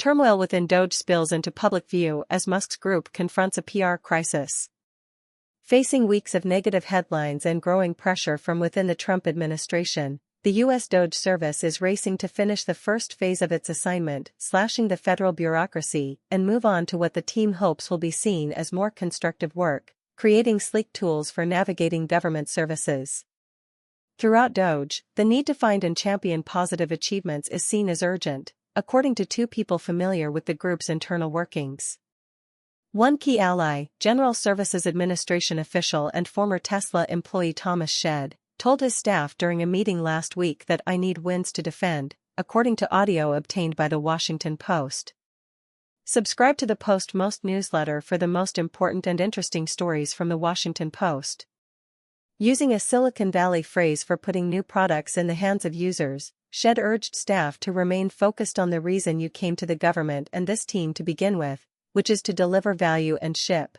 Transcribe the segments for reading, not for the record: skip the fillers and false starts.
Turmoil within DOGE spills into public view as Musk's group confronts a PR crisis. Facing weeks of negative headlines and growing pressure from within the Trump administration, the U.S. DOGE service is racing to finish the first phase of its assignment, slashing the federal bureaucracy, and move on to what the team hopes will be seen as more constructive work, creating sleek tools for navigating government services. Throughout DOGE, the need to find and champion positive achievements is seen as urgent, according to two people familiar with the group's internal workings. One key ally, General Services Administration official and former Tesla employee Thomas Shedd, told his staff during a meeting last week that "I need wins to defend," according to audio obtained by The Washington Post. Subscribe to the Post-Most newsletter for the most important and interesting stories from The Washington Post. Using a Silicon Valley phrase for putting new products in the hands of users, Shedd urged staff to remain focused on the reason you came to the government and this team to begin with, which is to deliver value and ship.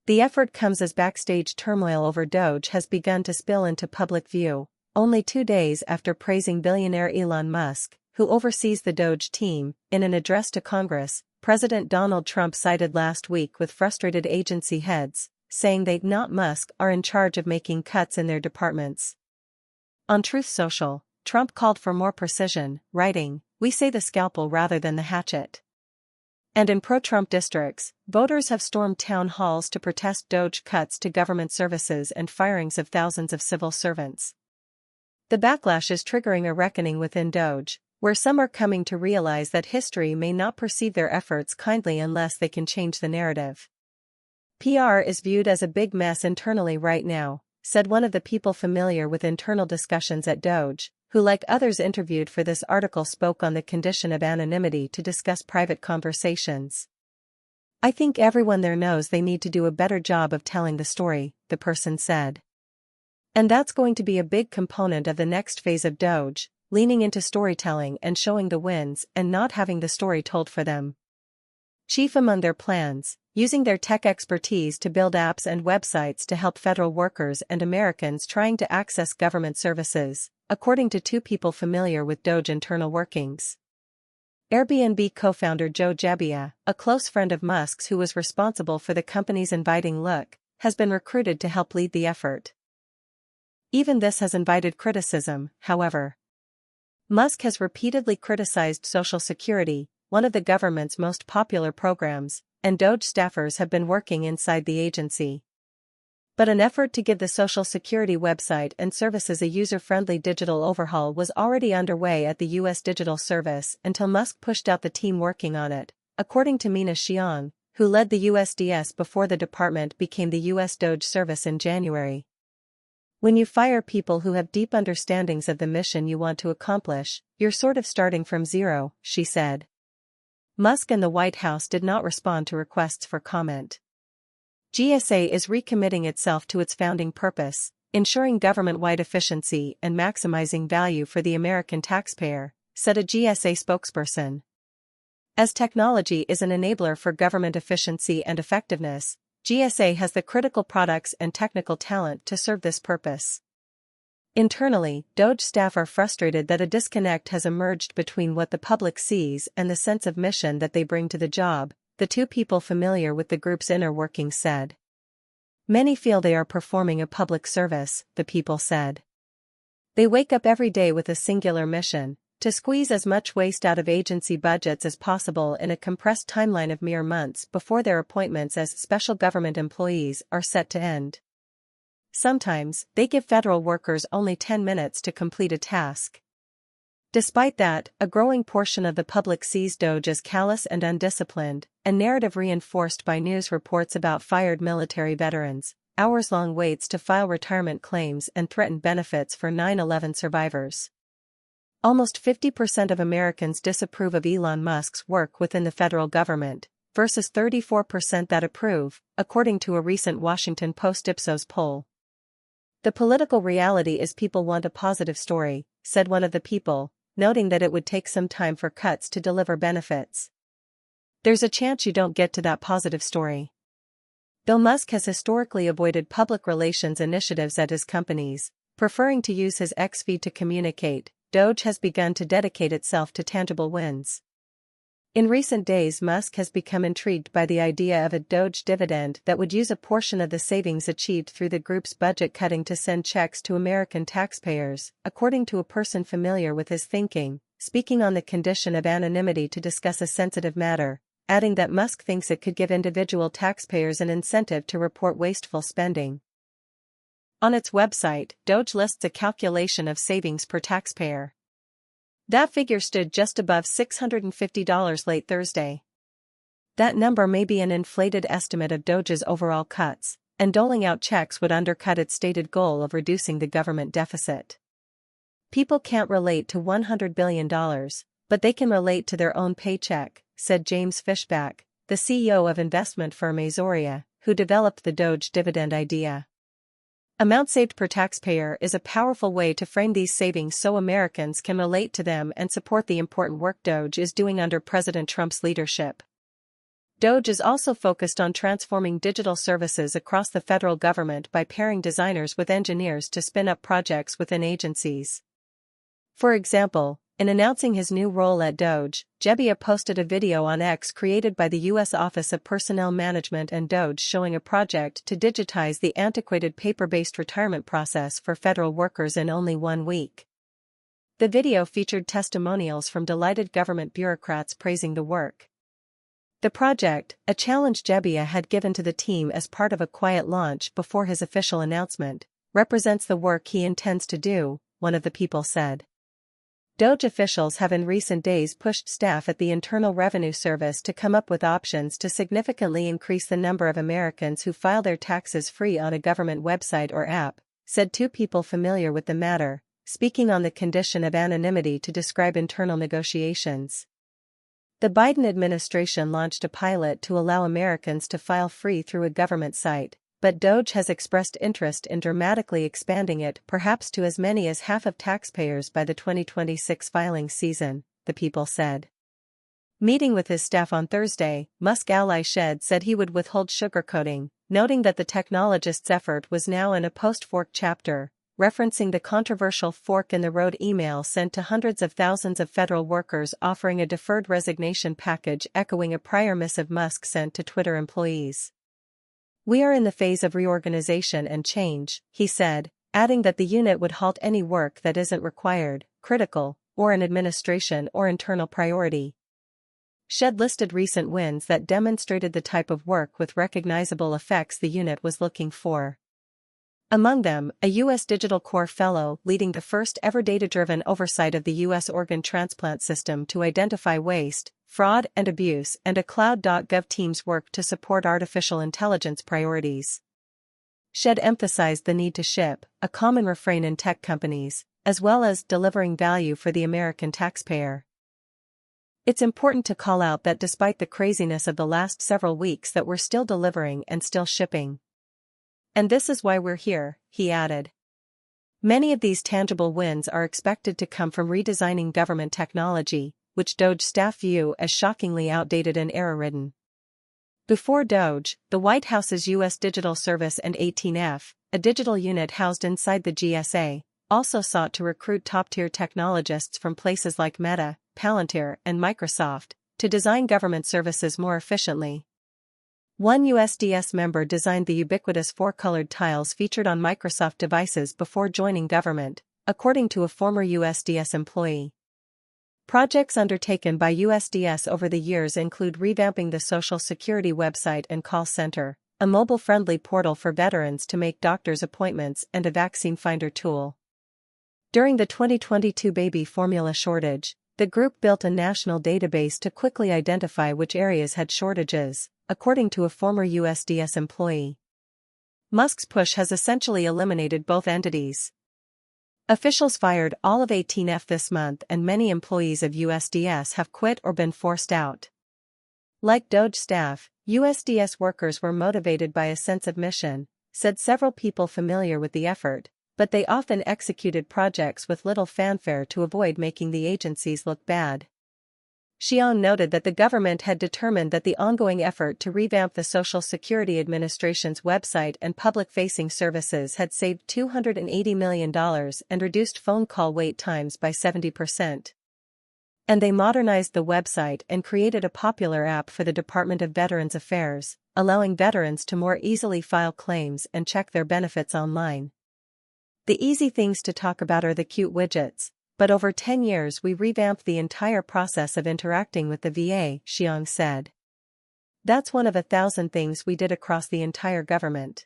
The effort comes as backstage turmoil over DOGE has begun to spill into public view, only 2 days after praising billionaire Elon Musk, who oversees the DOGE team. In an address to Congress, President Donald Trump sided last week with frustrated agency heads, saying they, not Musk, are in charge of making cuts in their departments. On Truth Social, Trump called for more precision, writing, "We say the scalpel rather than the hatchet." And in pro-Trump districts, voters have stormed town halls to protest DOGE cuts to government services and firings of thousands of civil servants. The backlash is triggering a reckoning within DOGE, where some are coming to realize that history may not perceive their efforts kindly unless they can change the narrative. PR is viewed as a big mess internally right now, said one of the people familiar with internal discussions at DOGE, who, like others interviewed for this article, spoke on the condition of anonymity to discuss private conversations. "I think everyone there knows they need to do a better job of telling the story," the person said. And that's going to be a big component of the next phase of DOGE, leaning into storytelling and showing the wins and not having the story told for them. Chief among their plans, using their tech expertise to build apps and websites to help federal workers and Americans trying to access government services, according to two people familiar with DOGE internal workings. Airbnb co-founder Joe Gebbia, a close friend of Musk's who was responsible for the company's inviting look, has been recruited to help lead the effort. Even this has invited criticism, however. Musk has repeatedly criticized Social Security, one of the government's most popular programs, and DOGE staffers have been working inside the agency. But an effort to give the Social Security website and services a user-friendly digital overhaul was already underway at the U.S. Digital Service until Musk pushed out the team working on it, according to Mina Xiong, who led the USDS before the department became the U.S. DOGE service in January. "When you fire people who have deep understandings of the mission you want to accomplish, you're sort of starting from zero," she said. Musk and the White House did not respond to requests for comment. GSA is recommitting itself to its founding purpose, ensuring government-wide efficiency and maximizing value for the American taxpayer, said a GSA spokesperson. As technology is an enabler for government efficiency and effectiveness, GSA has the critical products and technical talent to serve this purpose. Internally, DOGE staff are frustrated that a disconnect has emerged between what the public sees and the sense of mission that they bring to the job, the two people familiar with the group's inner workings said. "Many feel they are performing a public service," the people said. "They wake up every day with a singular mission, to squeeze as much waste out of agency budgets as possible in a compressed timeline of mere months before their appointments as special government employees are set to end. Sometimes, they give federal workers only 10 minutes to complete a task." Despite that, a growing portion of the public sees DOGE as callous and undisciplined, a narrative reinforced by news reports about fired military veterans, hours-long waits to file retirement claims and threatened benefits for 9/11 survivors. Almost 50% of Americans disapprove of Elon Musk's work within the federal government, versus 34% that approve, according to a recent Washington Post Ipsos poll. "The political reality is people want a positive story," said one of the people, noting that it would take some time for cuts to deliver benefits. "There's a chance you don't get to that positive story." Though Musk has historically avoided public relations initiatives at his companies, preferring to use his X feed to communicate, DOGE has begun to dedicate itself to tangible wins. In recent days, Musk has become intrigued by the idea of a DOGE dividend that would use a portion of the savings achieved through the group's budget cutting to send checks to American taxpayers, according to a person familiar with his thinking, speaking on the condition of anonymity to discuss a sensitive matter, adding that Musk thinks it could give individual taxpayers an incentive to report wasteful spending. On its website, DOGE lists a calculation of savings per taxpayer. That figure stood just above $650 late Thursday. That number may be an inflated estimate of DOGE's overall cuts, and doling out checks would undercut its stated goal of reducing the government deficit. People can't relate to $100 billion, but they can relate to their own paycheck, said James Fishback, the CEO of investment firm Azoria, who developed the DOGE dividend idea. Amount saved per taxpayer is a powerful way to frame these savings so Americans can relate to them and support the important work DOGE is doing under President Trump's leadership. DOGE is also focused on transforming digital services across the federal government by pairing designers with engineers to spin up projects within agencies. For example, in announcing his new role at DOGE, Gebbia posted a video on X created by the U.S. Office of Personnel Management and DOGE showing a project to digitize the antiquated paper-based retirement process for federal workers in only 1 week. The video featured testimonials from delighted government bureaucrats praising the work. The project, a challenge Gebbia had given to the team as part of a quiet launch before his official announcement, represents the work he intends to do, one of the people said. DOGE officials have in recent days pushed staff at the Internal Revenue Service to come up with options to significantly increase the number of Americans who file their taxes free on a government website or app, said 2 people familiar with the matter, speaking on the condition of anonymity to describe internal negotiations. The Biden administration launched a pilot to allow Americans to file free through a government site, but DOGE has expressed interest in dramatically expanding it perhaps to as many as half of taxpayers by the 2026 filing season, the people said. Meeting with his staff on Thursday, Musk ally Shed said he would withhold sugarcoating, noting that the technologist's effort was now in a post-fork chapter, referencing the controversial fork-in-the-road email sent to hundreds of thousands of federal workers offering a deferred resignation package echoing a prior missive Musk sent to Twitter employees. "We are in the phase of reorganization and change," he said, adding that the unit would halt any work that isn't required, critical, or an administration or internal priority. Shed listed recent wins that demonstrated the type of work with recognizable effects the unit was looking for. Among them, a U.S. Digital Corps fellow leading the first ever data-driven oversight of the U.S. organ transplant system to identify waste, fraud and abuse, and a cloud.gov team's work to support artificial intelligence priorities. Shed emphasized the need to ship, a common refrain in tech companies, as well as delivering value for the American taxpayer. It's important to call out that despite the craziness of the last several weeks that we're still delivering and still shipping. And this is why we're here, he added. Many of these tangible wins are expected to come from redesigning government technology, which DOGE staff view as shockingly outdated and error-ridden. Before DOGE, the White House's U.S. Digital Service and 18F, a digital unit housed inside the GSA, also sought to recruit top-tier technologists from places like Meta, Palantir, and Microsoft, to design government services more efficiently. One USDS member designed the ubiquitous 4-colored tiles featured on Microsoft devices before joining government, according to a former USDS employee. Projects undertaken by USDS over the years include revamping the Social Security website and call center, a mobile-friendly portal for veterans to make doctors' appointments, and a vaccine finder tool. During the 2022 baby formula shortage, the group built a national database to quickly identify which areas had shortages, according to a former USDS employee. Musk's push has essentially eliminated both entities. Officials fired all of 18F this month and many employees of USDS have quit or been forced out. Like DOGE staff, USDS workers were motivated by a sense of mission, said several people familiar with the effort, but they often executed projects with little fanfare to avoid making the agencies look bad. Xiong noted that the government had determined that the ongoing effort to revamp the Social Security Administration's website and public-facing services had saved $280 million and reduced phone call wait times by 70%. And they modernized the website and created a popular app for the Department of Veterans Affairs, allowing veterans to more easily file claims and check their benefits online. The easy things to talk about are the cute widgets, but over 10 years we revamped the entire process of interacting with the VA, Xiong said. That's one of 1,000 things we did across the entire government.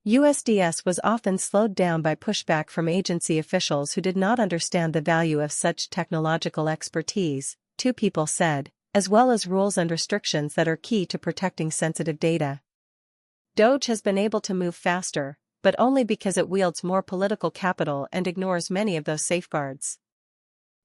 USDS was often slowed down by pushback from agency officials who did not understand the value of such technological expertise, 2 people said, as well as rules and restrictions that are key to protecting sensitive data. DOGE has been able to move faster, but only because it wields more political capital and ignores many of those safeguards.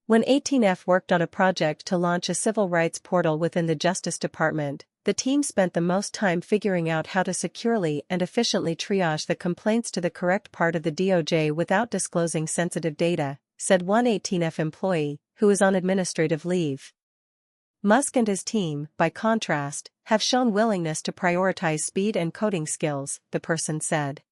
When 18F worked on a project to launch a civil rights portal within the Justice Department, the team spent the most time figuring out how to securely and efficiently triage the complaints to the correct part of the DOJ without disclosing sensitive data, said one 18F employee, who is on administrative leave. Musk and his team, by contrast, have shown willingness to prioritize speed and coding skills, the person said.